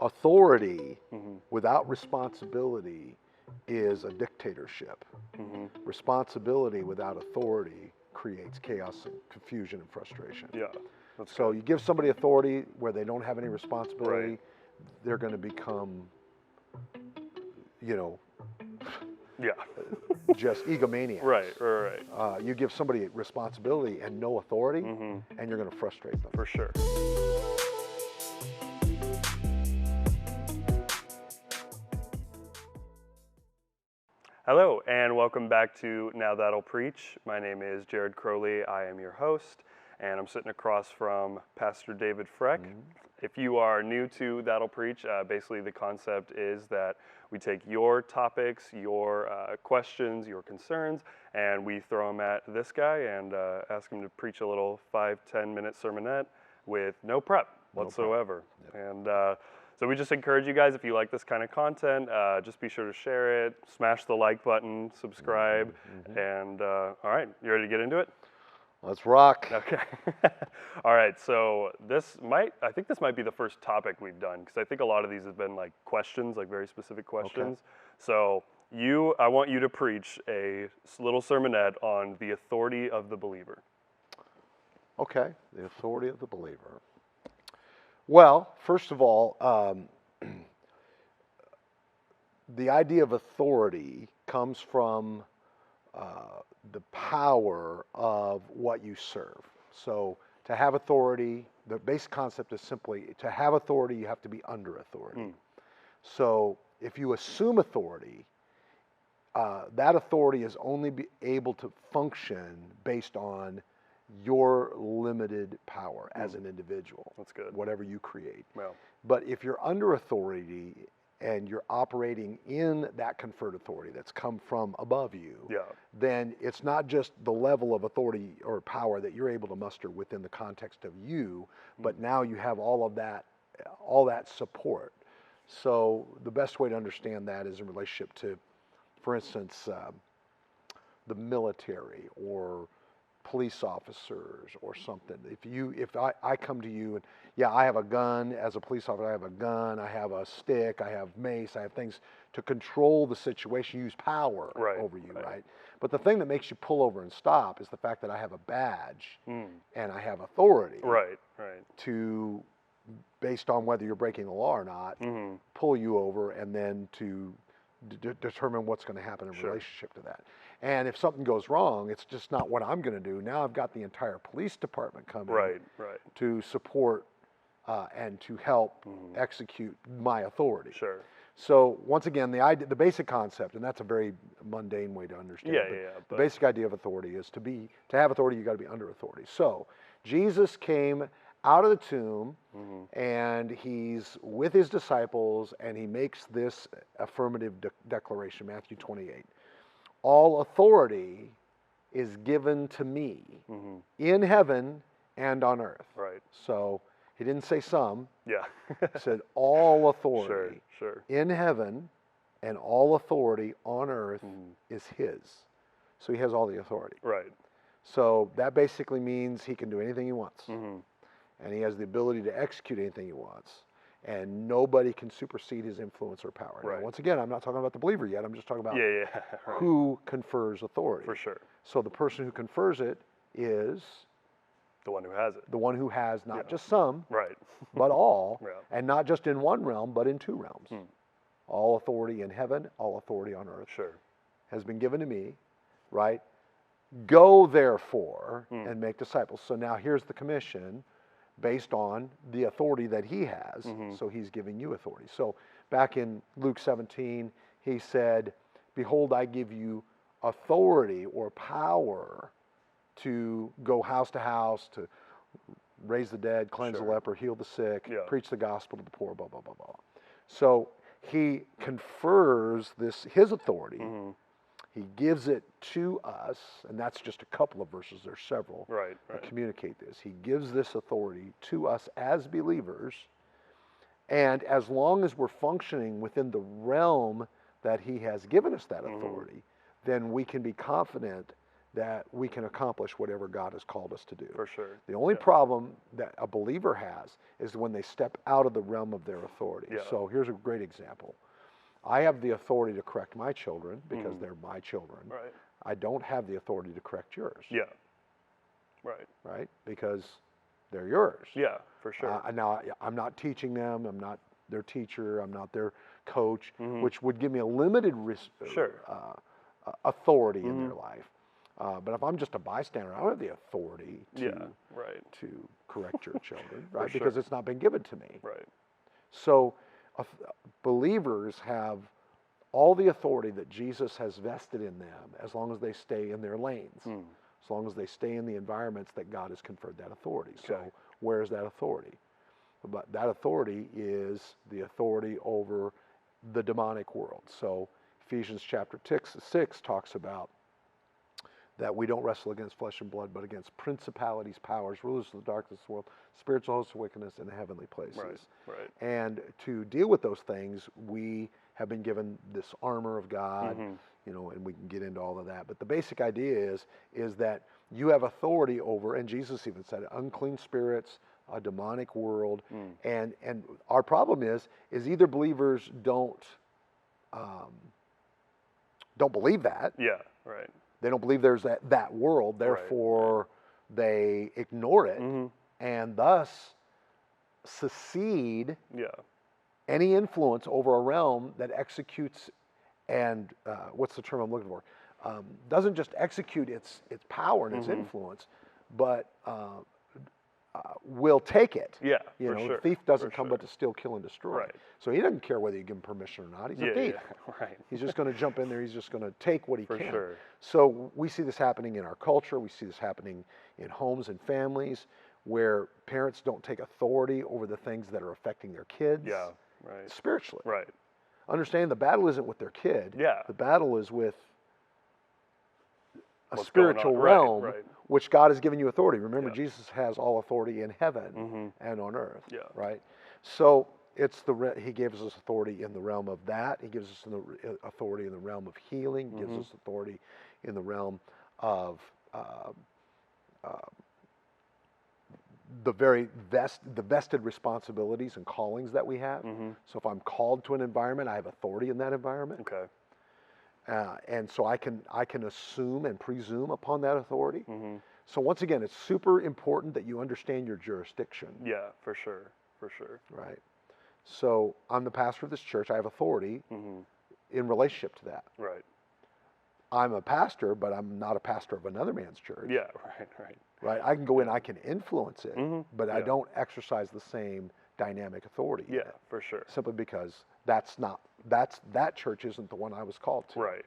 Authority without responsibility is a dictatorship. Responsibility without authority creates chaos and confusion and frustration. Yeah. That's So good. you give somebody authority where they don't have any responsibility, Right. they're going to become, you know, Yeah. just egomaniacs. Right. You give somebody responsibility and no authority, and you're going to frustrate them. For sure. Hello, and welcome back to Now That'll Preach. My name is Jared Crowley. I am your host, and I'm sitting across from Pastor David Freck. If you are new to That'll Preach, basically the concept is that we take your topics, your questions, your concerns, and we throw them at this guy and ask him to preach a little 5-10 minute sermonette with no prep whatsoever. And so we just encourage you guys, if you like this kind of content, just be sure to share it, smash the like button, subscribe, and all right, you ready to get into it? Let's rock. Okay. All right, so I think this might be the first topic we've done, because I think a lot of these have been like questions, like very specific questions. So I want you to preach a little sermonette on the authority of the believer. Okay, the authority of the believer. Well, first of all, the idea of authority comes from the power of what you serve. So to have authority, the basic concept is simply to have authority, you have to be under authority. So if you assume authority, that authority is only able to function based on your limited power as an individual. That's good. Whatever you create. Well, But if you're under authority and you're operating in that conferred authority that's come from above you, then it's not just the level of authority or power that you're able to muster within the context of you, but now you have all that support. So the best way to understand that is in relationship to, for instance, the military or police officers or something. If I come to you and I have a gun as a police officer, I have a gun, I have a stick, I have mace, I have things to control the situation, use power over you, right? But the thing that makes you pull over and stop is the fact that I have a badge and I have authority to, based on whether you're breaking the law or not, pull you over and then to determine what's going to happen in relationship to that. And if something goes wrong, it's just not what I'm going to do. Now I've got the entire police department coming to support and to help execute my authority. So once again, the basic concept, and that's a very mundane way to understand it. The basic idea of authority is to have authority, you got to be under authority. So Jesus came out of the tomb and he's with his disciples and he makes this affirmative declaration, Matthew 28. All authority is given to me in heaven and on earth. So he didn't say some. He said all authority in heaven and all authority on earth is his. So he has all the authority. So that basically means he can do anything he wants. And he has the ability to execute anything he wants. And nobody can supersede his influence or power. Now, once again, I'm not talking about the believer yet. I'm just talking about who confers authority. So the person who confers it is the one who has it. The one who has not just some, but all, and not just in one realm, but in two realms. All authority in heaven, all authority on earth has been given to me, right? Go therefore and make disciples. So now here's the commission based on the authority that he has. So he's giving you authority. So back in Luke 17, he said, behold, I give you authority or power to go house to house, to raise the dead, cleanse the leper, heal the sick, preach the gospel to the poor, blah, blah, blah, blah. So he confers his authority. He gives it to us, and that's just a couple of verses. There's several that communicate this. He gives this authority to us as believers, and as long as we're functioning within the realm that he has given us that authority, then we can be confident that we can accomplish whatever God has called us to do. For sure. The only problem that a believer has is when they step out of the realm of their authority. Yeah. So here's a great example. I have the authority to correct my children because they're my children. Right. I don't have the authority to correct yours. Yeah. Right. Right? Because they're yours. Yeah, for sure. Now, I'm not teaching them. I'm not their teacher. I'm not their coach, Mm-hmm. which would give me a limited authority in their life. But if I'm just a bystander, I don't have the authority to correct your children, right? Because it's not been given to me. Right. So believers have all the authority that Jesus has vested in them as long as they stay in their lanes, as long as they stay in the environments that God has conferred that authority. Okay. So where is that authority? But that authority is the authority over the demonic world. So Ephesians chapter 6 talks about that we don't wrestle against flesh and blood, but against principalities, powers, rulers of the darkness of the world, spiritual hosts of wickedness in the heavenly places. Right. And to deal with those things, we have been given this armor of God, you know, and we can get into all of that. But the basic idea is that you have authority over, and Jesus even said it, unclean spirits, a demonic world, and our problem is either believers don't believe that. Yeah. Right. They don't believe there's that world, therefore they ignore it, and thus secede any influence over a realm that executes and what's the term I'm looking for? Doesn't just execute its power and its influence, but will take it. Yeah, you know, sure. The thief doesn't come but to steal, kill, and destroy. Right. So he doesn't care whether you give him permission or not. He's a thief. Yeah, right. He's just going to jump in there. He's just going to take what he can. Sure. So we see this happening in our culture. We see this happening in homes and families where parents don't take authority over the things that are affecting their kids. Yeah, right. Spiritually. Right. Understand the battle isn't with their kid. Yeah. The battle is with What's spiritual realm, right. which God has given you authority. Remember, Jesus has all authority in heaven and on earth. Yeah. Right. So it's He gives us authority in the realm of that. He gives us authority in the realm of healing. He gives us authority in the realm of the vested responsibilities and callings that we have. So if I'm called to an environment, I have authority in that environment. Okay. And so I can assume and presume upon that authority. So once again, it's super important that you understand your jurisdiction. Yeah, for sure. For sure. Right. So I'm the pastor of this church. I have authority in relationship to that. Right. I'm a pastor, but I'm not a pastor of another man's church. Yeah, right. Right. I can go in, I can influence it, but I don't exercise the same dynamic authority. Yeah, for sure. Simply because that church isn't the one I was called to. Right.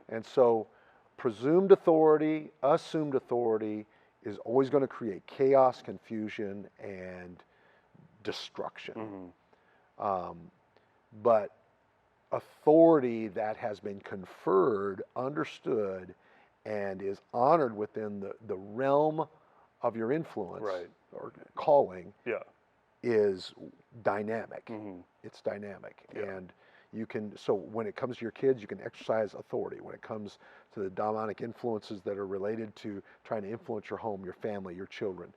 And so presumed authority, assumed authority is always going to create chaos, confusion, and destruction. But authority that has been conferred, understood, and is honored within the realm of your influence or calling is dynamic. It's dynamic. And you can, so when it comes to your kids, you can exercise authority. When it comes to the demonic influences that are related to trying to influence your home, your family, your children,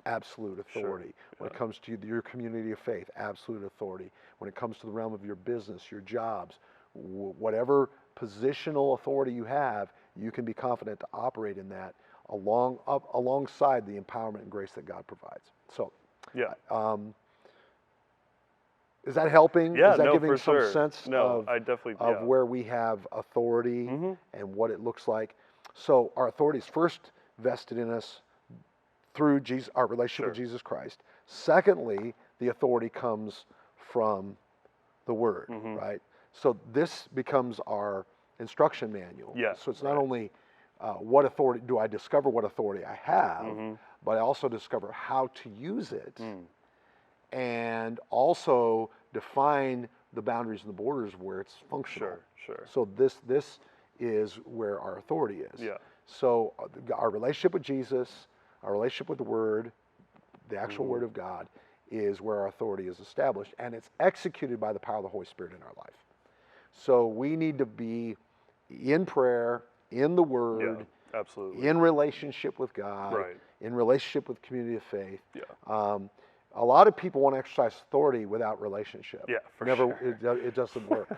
absolute authority. When it comes to your community of faith, absolute authority. When it comes to the realm of your business, your jobs, whatever positional authority you have, you can be confident to operate in that alongside the empowerment and grace that God provides. So, is that helping? Yeah, is that giving some sense of where we have authority and what it looks like? So our authority is first vested in us through our relationship with Jesus Christ. Secondly, the authority comes from the Word, right? So this becomes our instruction manual. Yes, so it's not only what authority do I discover what authority I have, but I also discover how to use it, and also define the boundaries and the borders where it's functional. Sure. So this is where our authority is. Yeah. So our relationship with Jesus, our relationship with the Word, the actual Word of God, is where our authority is established, and it's executed by the power of the Holy Spirit in our life. So we need to be in prayer, in the Word, Absolutely. in relationship with God, Right. in relationship with community of faith. Yeah. A lot of people want to exercise authority without relationship. Yeah, for Never, sure. it doesn't work.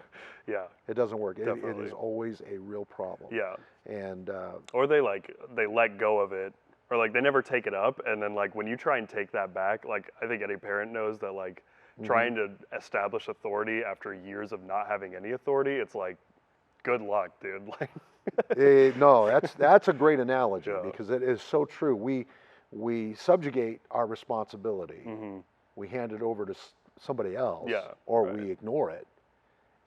Yeah. It doesn't work. It Definitely. is always a real problem. Yeah. And Or they let go of it, or like they never take it up, and then like when you try and take that back, like I think any parent knows that like trying to establish authority after years of not having any authority, it's like, good luck, dude. Like. no, that's a great analogy Yeah. because it is so true. We subjugate our responsibility. Mm-hmm. We hand it over to somebody else, Yeah, or right. we ignore it,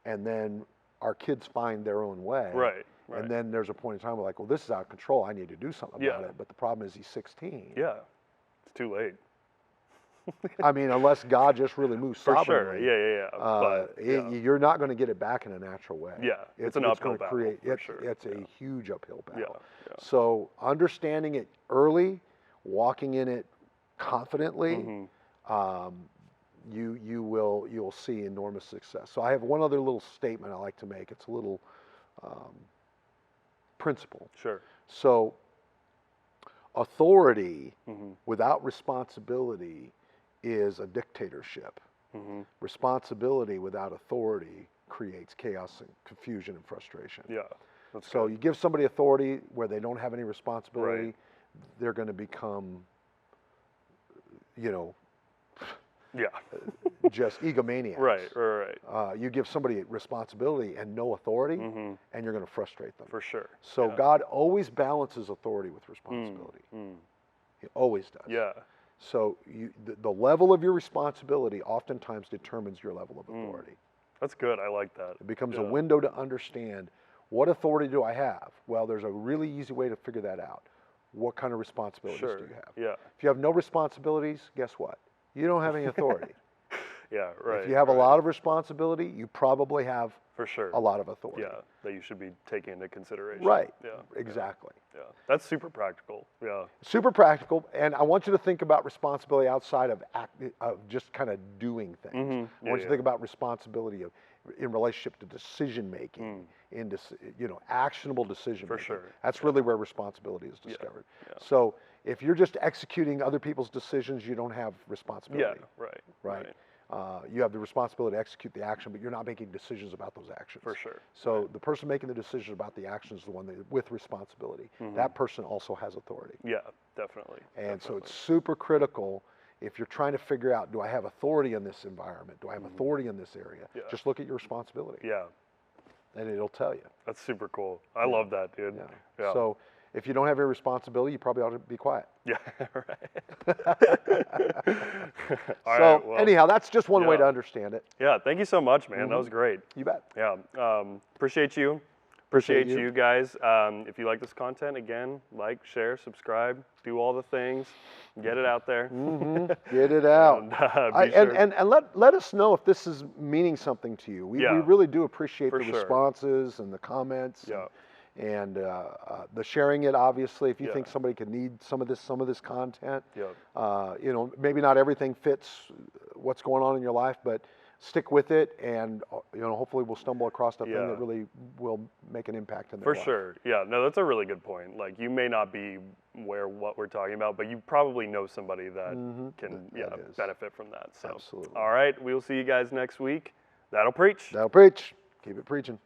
and then our kids find their own way. Right. Right. And then there's a point in time we're like, well, this is out of control. I need to do something about Yeah. it. But the problem is he's 16. Yeah. It's too late. I mean, unless God just really moves For sovereignly. sure. Yeah. But you're not going to get it back in a natural way. yeah, it's an uphill gonna battle. create, For it's, sure. it's a huge uphill battle. Yeah. So understanding it early, walking in it confidently, Mm-hmm. you'll see enormous success. So I have one other little statement I like to make. It's a little principle. Sure. So authority Mm-hmm. without responsibility is a dictatorship. Mm-hmm. Responsibility without authority creates chaos and confusion and frustration. Yeah. That's So good. you give somebody authority where they don't have any responsibility, Right. they're going to become, Yeah. just egomaniacs. Right. You give somebody responsibility and no authority, Mm-hmm. and you're going to frustrate them. For sure. So yeah. God always balances authority with responsibility. Mm. He always does. Yeah. So the level of your responsibility oftentimes determines your level of authority. That's good. I like that. It becomes Yeah. a window to understand, what authority do I have? Well, there's a really easy way to figure that out. What kind of responsibilities Sure. do you have? Yeah. If you have no responsibilities, guess what? You don't have any authority. Yeah. Right. If you have a right. lot of responsibility, you probably have For sure. a lot of authority. Yeah. That you should be taking into consideration. Right. Yeah. Exactly. Yeah. That's super practical. Yeah. Super practical, and I want you to think about responsibility outside of just kind of doing things. Mm-hmm. I want you to think about responsibility in relationship to decision making, in actionable decision making. For sure. That's really where responsibility is discovered. Yeah. So if you're just executing other people's decisions, you don't have responsibility. Yeah. Right. Right. You have the responsibility to execute the action, but you're not making decisions about those actions. For sure. So the person making the decision about the action is the one with responsibility. That person also has authority. Yeah. Definitely. And so it's super critical if you're trying to figure out, do I have authority in this environment? Do I have authority in this area? Yeah. Just look at your responsibility. Yeah. And it'll tell you. That's super cool. I love that, dude. Yeah. Yeah. So if you don't have any responsibility, you probably ought to be quiet. Yeah. Right. All So right, well, anyhow, that's just one way yeah. to understand it. Yeah. Thank you so much, man. That was great. You bet. Yeah. Appreciate you. Appreciate you guys. If you like this content, again, like, share, subscribe, do all the things, get it out there. Get it out. And, sure. And let us know if this is meaning something to you. We really do appreciate For the sure. responses and the comments. Yeah. And the sharing it, obviously, if you Yeah. think somebody could need some of this content. Yeah. Maybe not everything fits what's going on in your life, but stick with it, and hopefully we'll stumble across a thing Yeah. that really will make an impact in their For life. sure. Yeah. No, that's a really good point. Like, you may not be what we're talking about, but you probably know somebody that can That is. benefit from that. So. Absolutely. All right. We'll see you guys next week. That'll preach. That'll preach. Keep it preaching.